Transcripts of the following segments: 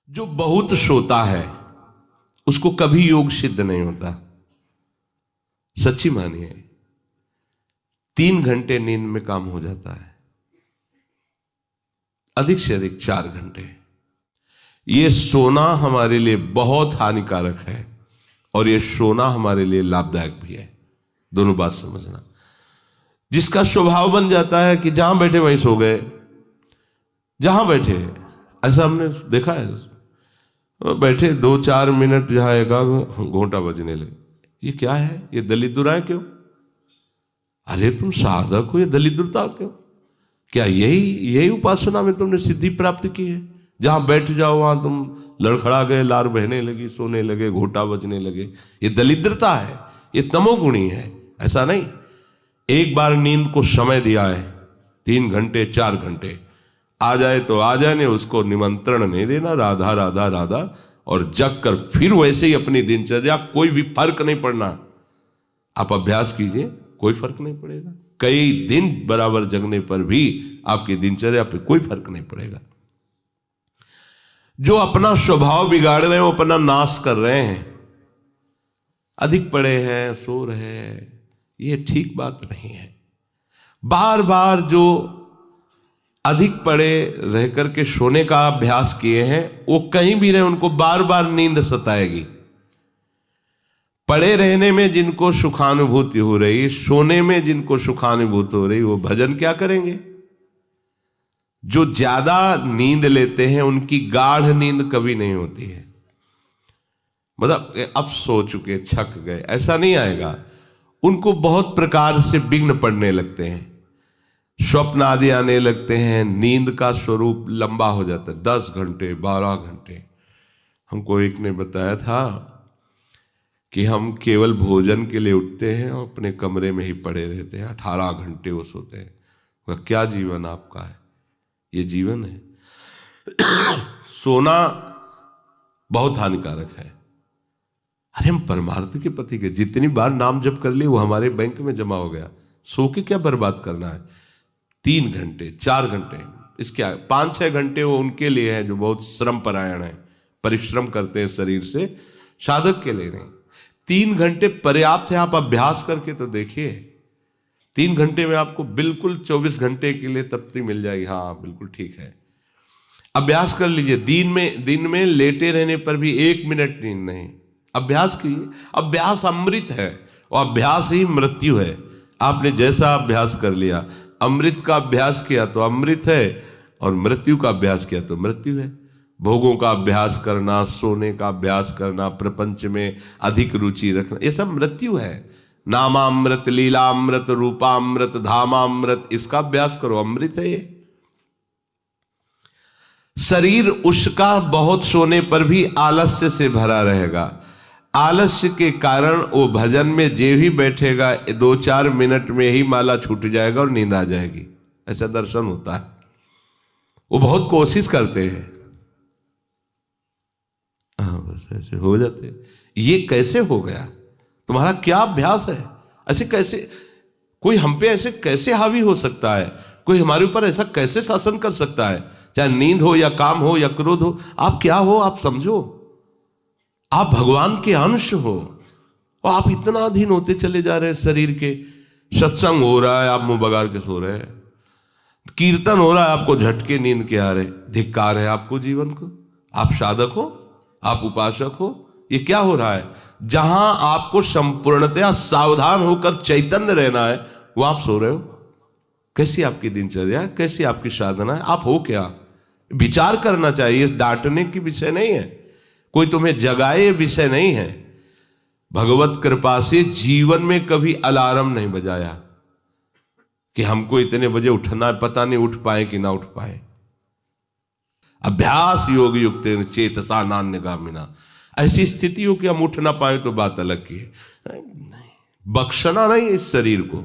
जो बहुत सोता है उसको कभी योग सिद्ध नहीं होता। सच्ची मानिए, 3 घंटे नींद में काम हो जाता है, अधिक से अधिक 4 घंटे। ये सोना हमारे लिए बहुत हानिकारक है और ये सोना हमारे लिए लाभदायक भी है। दोनों बात समझना। जिसका स्वभाव बन जाता है कि जहां बैठे वहीं सो गए, जहां बैठे, ऐसा हमने देखा है, बैठे 2-4 मिनट जहां एकाग्र घोंटा बजने लगे। ये क्या है? ये दलिद्राएं क्यों? अरे तुम साधक हो, ये दलिद्रता क्यों? क्या यही उपासना में तुमने सिद्धि प्राप्त की है? जहां बैठ जाओ वहां तुम लड़खड़ा गए, लार बहने लगी, सोने लगे, घोंटा बजने लगे। ये दलिद्रता है, ये तमोगुणी है। ऐसा नहीं। एक बार नींद को समय दिया है, 3 घंटे 4 घंटे, आ जाए तो आ जाने, उसको निमंत्रण नहीं देना, राधा राधा राधा, और जग कर फिर वैसे ही अपनी दिनचर्या, कोई भी फर्क नहीं पड़ना। आप अभ्यास कीजिए, कोई फर्क नहीं पड़ेगा। कई दिन बराबर जगने पर भी आपकी दिनचर्या पे कोई फर्क नहीं पड़ेगा। जो अपना स्वभाव बिगाड़ रहे हैं वो अपना नाश कर रहे हैं। अधिक पड़े हैं, सो रहे हैं, ये ठीक बात नहीं है। बार बार जो अधिक पड़े रह करके सोने का अभ्यास किए हैं, वो कहीं भी रहे उनको बार बार नींद सताएगी। पड़े रहने में जिनको सुखानुभूति हो रही, सोने में जिनको सुखानुभूति हो रही, वो भजन क्या करेंगे? जो ज्यादा नींद लेते हैं उनकी गाढ़ नींद कभी नहीं होती है। मतलब अब सो चुके, थक गए, ऐसा नहीं आएगा। उनको बहुत प्रकार से विघ्न पड़ने लगते हैं, स्वप्न आदि आने लगते हैं, नींद का स्वरूप लंबा हो जाता है, 10 घंटे 12 घंटे। हमको एक ने बताया था कि हम केवल भोजन के लिए उठते हैं और अपने कमरे में ही पड़े रहते हैं, 18 घंटे वो सोते हैं। वह क्या जीवन आपका है? ये जीवन है? सोना बहुत हानिकारक है। अरे हम परमार्थ के पति के, जितनी बार नाम जप कर लिए वो हमारे बैंक में जमा हो गया। सो के क्या बर्बाद करना है? 3 घंटे 4 घंटे, इसके 5-6 घंटे वो उनके लिए है जो बहुत श्रम परायण है, परिश्रम करते हैं शरीर से, साधक के लिए नहीं। 3 घंटे पर्याप्त है। आप अभ्यास करके तो देखिए, 3 घंटे में आपको बिल्कुल 24 घंटे के लिए तृप्ति मिल जाएगी। हाँ बिल्कुल ठीक है, अभ्यास कर लीजिए। दिन में लेटे रहने पर भी 1 मिनट नींद नहीं। अभ्यास कीजिए। अभ्यास अमृत है और अभ्यास ही मृत्यु है। आपने जैसा अभ्यास कर लिया, अमृत का अभ्यास किया तो अमृत है, और मृत्यु का अभ्यास किया तो मृत्यु है। भोगों का अभ्यास करना, सोने का अभ्यास करना, प्रपंच में अधिक रुचि रखना, ये सब मृत्यु है। नामामृत, लीलामृत, रूपामृत, धामामृत, इसका अभ्यास करो, अमृत है ये। शरीर उसका बहुत सोने पर भी आलस्य से भरा रहेगा। आलस्य के कारण वो भजन में जे भी बैठेगा 2-4 मिनट में ही माला छूट जाएगा और नींद आ जाएगी। ऐसा दर्शन होता है। वो बहुत कोशिश करते हैं, बस ऐसे हो जाते। ये कैसे हो गया? तुम्हारा क्या अभ्यास है? ऐसे कैसे कोई हम पे ऐसे कैसे हावी हो सकता है? कोई हमारे ऊपर ऐसा कैसे शासन कर सकता है? चाहे नींद हो या काम हो या क्रोध हो, आप क्या हो? आप समझो, आप भगवान के अंश हो और आप इतना अधीन होते चले जा रहे हैं शरीर के। सत्संग हो रहा है, आप मुंह बगाड़ के सो रहे हैं। कीर्तन हो रहा है, आपको झटके नींद के आ रहे। धिक्कार है आपको जीवन को। आप साधक हो, आप उपासक हो, ये क्या हो रहा है? जहां आपको संपूर्णतया सावधान होकर चैतन्य रहना है, वो आप सो रहे हो। कैसी आपकी दिनचर्या, कैसी आपकी साधना है? आप हो क्या? विचार करना चाहिए। डांटने की विषय नहीं है, कोई तुम्हें जगाए विषय नहीं है। भगवत कृपा से जीवन में कभी अलार्म नहीं बजाया कि हमको इतने बजे उठना है, पता नहीं उठ पाए कि ना उठ पाए। अभ्यास योग युक्त चेतसा नान्यगामिना, ऐसी स्थिति हो कि हम उठ ना पाए तो बात अलग की है। बख्शना नहीं इस शरीर को,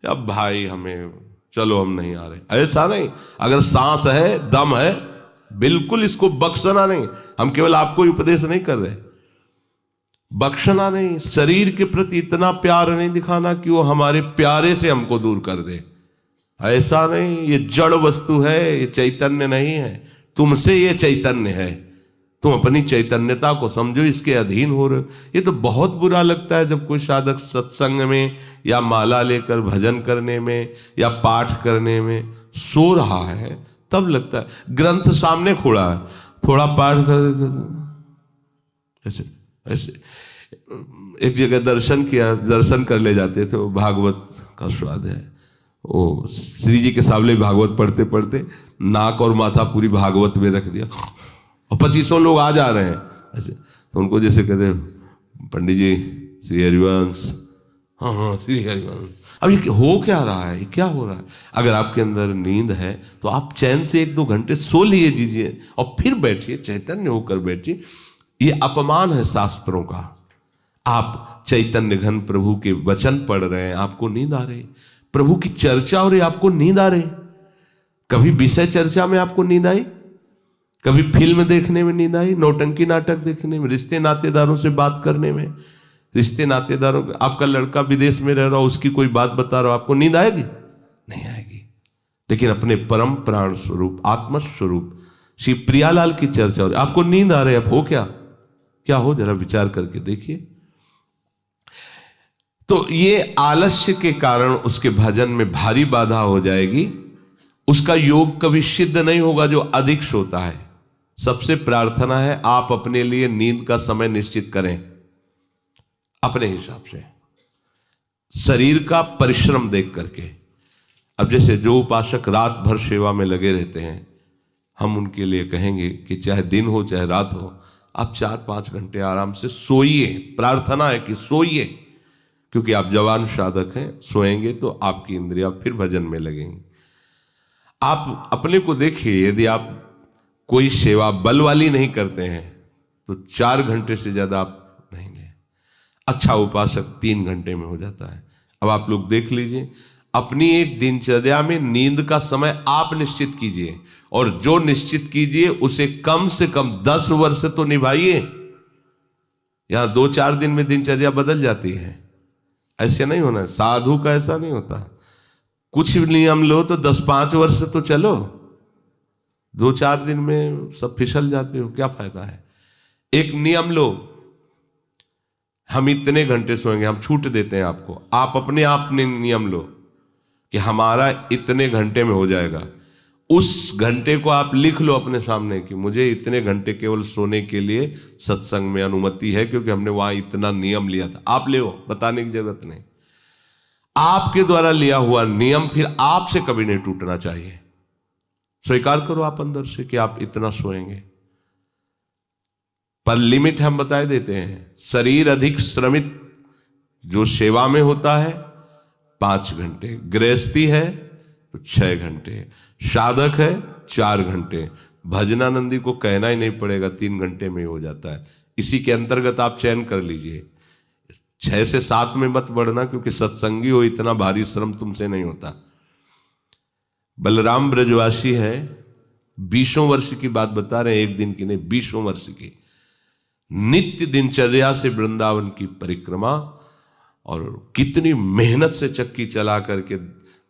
अब भाई हमें चलो हम नहीं आ रहे, ऐसा नहीं। अगर सांस है, दम है, बिल्कुल इसको बख्शना नहीं। हम केवल आपको उपदेश नहीं कर रहे, बख्शना नहीं। शरीर के प्रति इतना प्यार नहीं दिखाना कि वो हमारे प्यारे से हमको दूर कर दे, ऐसा नहीं। ये जड़ वस्तु है, ये चैतन्य नहीं है। तुमसे ये चैतन्य है। तुम अपनी चैतन्यता को समझो, इसके अधीन हो रहे हो। ये तो बहुत बुरा लगता है जब कोई साधक सत्संग में या माला लेकर भजन करने में या पाठ करने में सो रहा है, तब लगता है। ग्रंथ सामने खोड़ा है, थोड़ा पाठ कर ऐसे ऐसे। एक जगह दर्शन कर ले जाते थे, वो भागवत का स्वाद है। वो श्री जी के सामने भागवत पढ़ते पढ़ते नाक और माथा पूरी भागवत में रख दिया, और 2500 लोग आ जा रहे हैं ऐसे। तो उनको जैसे कहते हैं, पंडित जी श्री हरिवंश, हाँ हाँ श्री हरिवंश। अब ये हो क्या रहा है, ये क्या हो रहा है? अगर आपके अंदर नींद है तो आप चैन से 1-2 घंटे सो लिए दीजिए और फिर बैठिए, चैतन्य होकर बैठिए। ये अपमान है शास्त्रों का। आप चैतन्य घन प्रभु के वचन पढ़ रहे हैं, आपको नींद आ रही, प्रभु की चर्चा हो रही, आपको नींद आ रही। कभी विषय चर्चा में आपको नींद आई? कभी फिल्म देखने में नींद आई? नौटंकी नाटक देखने में, रिश्ते नातेदारों से बात करने में, रिश्ते नातेदारों, आपका लड़का विदेश में रह रहा हो, उसकी कोई बात बता रहा हो, आपको नींद आएगी? नहीं आएगी। लेकिन अपने परम प्राण स्वरूप आत्म स्वरूप श्री प्रियालाल की चर्चा हो रही, आपको नींद आ रही है। अब हो क्या हो, जरा विचार करके देखिए। तो ये आलस्य के कारण उसके भजन में भारी बाधा हो जाएगी। उसका योग कभी सिद्ध नहीं होगा जो अधिक सोता है। सबसे प्रार्थना है, आप अपने लिए नींद का समय निश्चित करें अपने हिसाब से, शरीर का परिश्रम देख करके। अब जैसे जो उपासक रात भर सेवा में लगे रहते हैं, हम उनके लिए कहेंगे कि चाहे दिन हो चाहे रात हो, आप 4-5 घंटे आराम से सोइए। प्रार्थना है कि सोइए, क्योंकि आप जवान साधक हैं। सोएंगे तो आपकी इंद्रियां फिर भजन में लगेंगी। आप अपने को देखिए, यदि आप कोई सेवा बल वाली नहीं करते हैं तो 4 घंटे से ज्यादा आप नहीं गए। अच्छा उपासक 3 घंटे में हो जाता है। अब आप लोग देख लीजिए, अपनी एक दिनचर्या में नींद का समय आप निश्चित कीजिए, और जो निश्चित कीजिए उसे कम से कम 10 वर्ष तो निभाइए। यहां 2-4 दिन में दिनचर्या बदल जाती है, ऐसे नहीं होना है। साधु का ऐसा नहीं होता। कुछ नियम लो तो 10-5 वर्ष तो चलो, 2-4 दिन में सब फिसल जाते हो, क्या फायदा है? एक नियम लो, हम इतने घंटे सोएंगे, हम छूट देते हैं आपको। आप अपने आप ने नियम लो कि हमारा इतने घंटे में हो जाएगा। उस घंटे को आप लिख लो अपने सामने कि मुझे इतने घंटे केवल सोने के लिए सत्संग में अनुमति है, क्योंकि हमने वहां इतना नियम लिया था। आप ले, बताने की जरूरत नहीं। आपके द्वारा लिया हुआ नियम फिर आपसे कभी नहीं टूटना चाहिए। स्वीकार करो आप अंदर से कि आप इतना सोएंगे, पर लिमिट हम बता देते हैं। शरीर अधिक श्रमित जो सेवा में होता है 5 घंटे, गृहस्थी है तो 6 घंटे, साधक है 4 घंटे। भजनानंदी को कहना ही नहीं पड़ेगा, 3 घंटे में हो जाता है। इसी के अंतर्गत आप चयन कर लीजिए। 6 से 7 में मत बढ़ना, क्योंकि सत्संगी हो, इतना भारी श्रम तुमसे नहीं होता। बलराम ब्रजवासी है, 20 वर्ष की बात बता रहे हैं, एक दिन की नहीं, 20 वर्ष की नित्य दिनचर्या से वृंदावन की परिक्रमा, और कितनी मेहनत से चक्की चला करके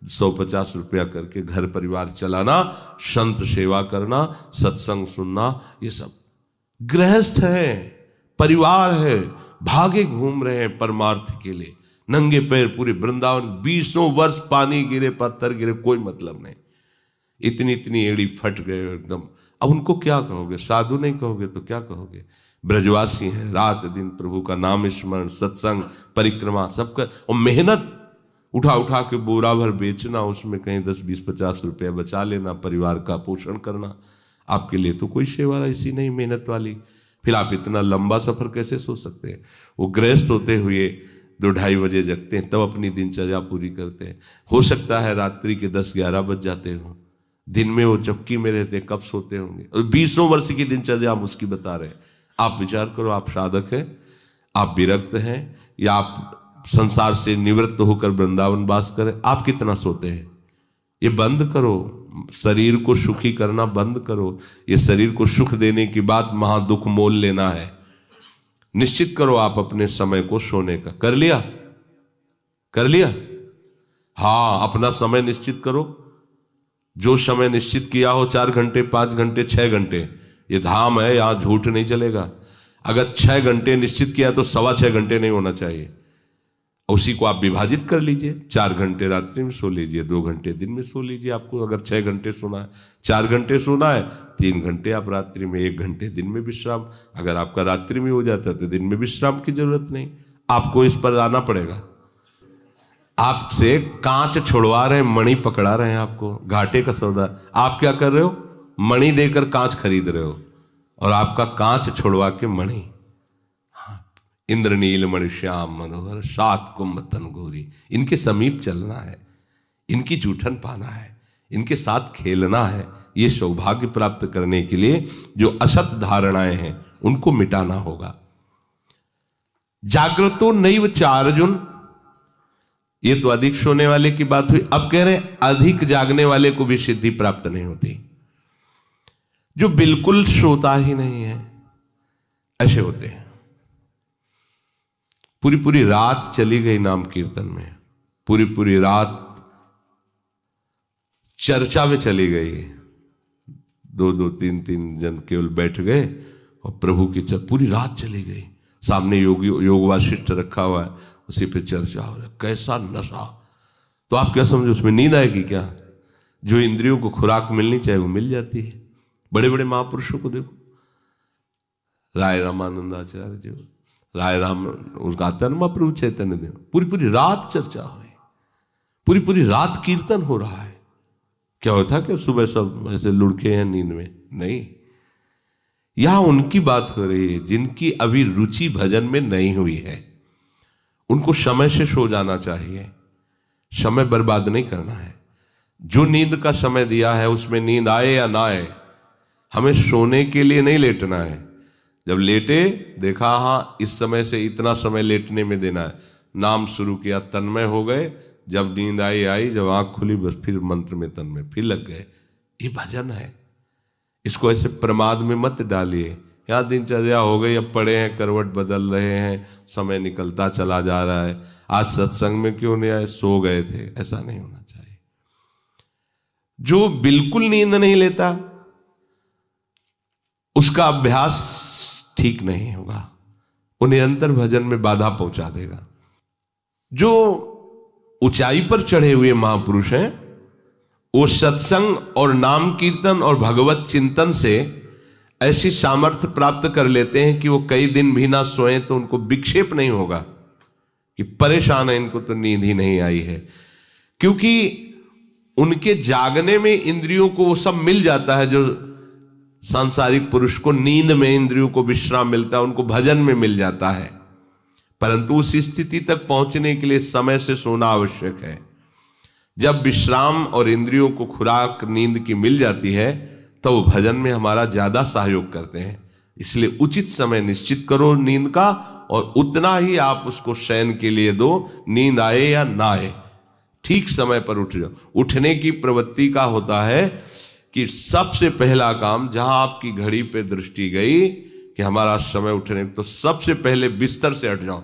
150 रुपया करके घर परिवार चलाना, संत सेवा करना, सत्संग सुनना, ये सब गृहस्थ है, परिवार है, भागे घूम रहे हैं परमार्थ के लिए, नंगे पैर पूरे वृंदावन। 20 वर्ष पानी गिरे, पत्थर गिरे, कोई मतलब नहीं। इतनी इतनी एड़ी फट गए एकदम। अब उनको क्या कहोगे? साधु नहीं कहोगे तो क्या कहोगे? ब्रजवासी हैं, रात दिन प्रभु का नाम स्मरण, सत्संग, परिक्रमा सब कर, और मेहनत उठा उठा के बोरा भर बेचना, उसमें कहीं 10, 20, 50 रुपया बचा लेना, परिवार का पोषण करना। आपके लिए तो कोई सेवा ऐसी नहीं मेहनत वाली, फिर आप इतना लंबा सफर कैसे सोच सकते हैं? वो गृहस्थ होते हुए 2-2:30 बजे जगते हैं, तब अपनी दिनचर्या पूरी करते हैं। हो सकता है रात्रि के 10-11 बज जाते हो, दिन में वो चक्की में रहते, कब सोते होंगे? और 20 वर्ष की दिनचर्या हम उसकी बता रहे हैं। आप विचार करो, आप साधक हैं, आप विरक्त हैं, या आप संसार से निवृत्त होकर वृंदावन वास करें, आप कितना सोते हैं? ये बंद करो, शरीर को सुखी करना बंद करो। ये शरीर को सुख देने की बात महादुख मोल लेना है। निश्चित करो आप अपने समय को सोने का। कर लिया? हाँ, अपना समय निश्चित करो। जो समय निश्चित किया हो 4 घंटे, 5 घंटे, 6 घंटे, ये धाम है, यहां झूठ नहीं चलेगा। अगर 6 घंटे निश्चित किया तो 6.25 घंटे नहीं होना चाहिए। उसी को आप विभाजित कर लीजिए, 4 घंटे रात्रि में सो लीजिए, 2 घंटे दिन में सो लीजिए। आपको अगर 6 घंटे सोना है, 4 घंटे सोना है, 3 घंटे आप रात्रि में, 1 घंटे दिन में विश्राम। अगर आपका रात्रि में हो जाता है तो दिन में विश्राम की जरूरत नहीं। आपको इस पर आना पड़ेगा। आपसे कांच छुड़वा रहे हैं, मणि पकड़ा रहे हैं आपको, घाटे का सौदा। आप क्या कर रहे हो? मणि देकर कांच खरीद रहे हो, और आपका कांच छुड़वा के मणि। इंद्रनील मणि श्याम मनोहर 7 कुंभ तन गोरी, इनके समीप चलना है, इनकी जूठन पाना है, इनके साथ खेलना है। ये सौभाग्य प्राप्त करने के लिए जो असत धारणाएं हैं उनको मिटाना होगा। जागृतो नैव चार्जुन, ये तो अधिक सोने वाले की बात हुई। अब कह रहे हैं अधिक जागने वाले को भी सिद्धि प्राप्त नहीं होती। जो बिल्कुल सोता ही नहीं है, ऐसे होते हैं। पूरी पूरी रात चली गई नाम कीर्तन में, पूरी पूरी रात चर्चा में चली गई, 2-2, 3-3 जन केवल बैठ गए और प्रभु की पूरी रात चली गई। सामने योग वासिष्ठ रखा हुआ है, उसी पे चर्चा हो रहा है। कैसा नशा! तो आप क्या समझो, उसमें नींद आएगी क्या? जो इंद्रियों को खुराक मिलनी चाहिए वो मिल जाती है। बड़े बड़े महापुरुषों को देखो, राय रामानंदाचार्य जी, राय राम, उनका आता है ना महाप्रभु चैतन्य देव, पूरी पूरी रात चर्चा हो रही, पूरी पूरी रात कीर्तन हो रहा है। क्या होता कि सुबह सब ऐसे लुढ़के हैं नींद में? नहीं, यहां उनकी बात हो रही है जिनकी अभी रुचि भजन में नहीं हुई है। उनको समय से सो जाना चाहिए, समय बर्बाद नहीं करना है। जो नींद का समय दिया है उसमें नींद आए या ना आए, हमें सोने के लिए नहीं लेटना है। जब लेटे देखा हाँ इस समय से इतना समय लेटने में देना है, नाम शुरू किया, तन्मय हो गए। जब नींद आई, जब आंख खुली बस फिर मंत्र में तन्मय फिर लग गए। ये भजन है, इसको ऐसे प्रमाद में मत डालिए। यहाँ दिनचर्या हो गई, अब पड़े हैं, करवट बदल रहे हैं, समय निकलता चला जा रहा है, आज सत्संग में क्यों नहीं आए, सो गए थे, ऐसा नहीं होना चाहिए। जो बिल्कुल नींद नहीं लेता उसका अभ्यास ठीक नहीं होगा, वो निरंतर भजन में बाधा पहुंचा देगा। जो ऊंचाई पर चढ़े हुए महापुरुष हैं वो सत्संग और नाम कीर्तन और भगवत चिंतन से ऐसी सामर्थ्य प्राप्त कर लेते हैं कि वो कई दिन भी ना सोए तो उनको विक्षेप नहीं होगा कि परेशान है, इनको तो नींद ही नहीं आई है। क्योंकि उनके जागने में इंद्रियों को वो सब मिल जाता है जो सांसारिक पुरुष को नींद में इंद्रियों को विश्राम मिलता है, उनको भजन में मिल जाता है। परंतु उस स्थिति तक पहुंचने के लिए समय से सोना आवश्यक है। जब विश्राम और इंद्रियों को खुराक नींद की मिल जाती है तो वो भजन में हमारा ज्यादा सहयोग करते हैं। इसलिए उचित समय निश्चित करो नींद का, और उतना ही आप उसको शयन के लिए दो, नींद आए या ना आए, ठीक समय पर उठ जाओ। उठने की प्रवृत्ति का होता है कि सबसे पहला काम, जहां आपकी घड़ी पे दृष्टि गई कि हमारा समय उठने, तो सबसे पहले बिस्तर से हट जाओ,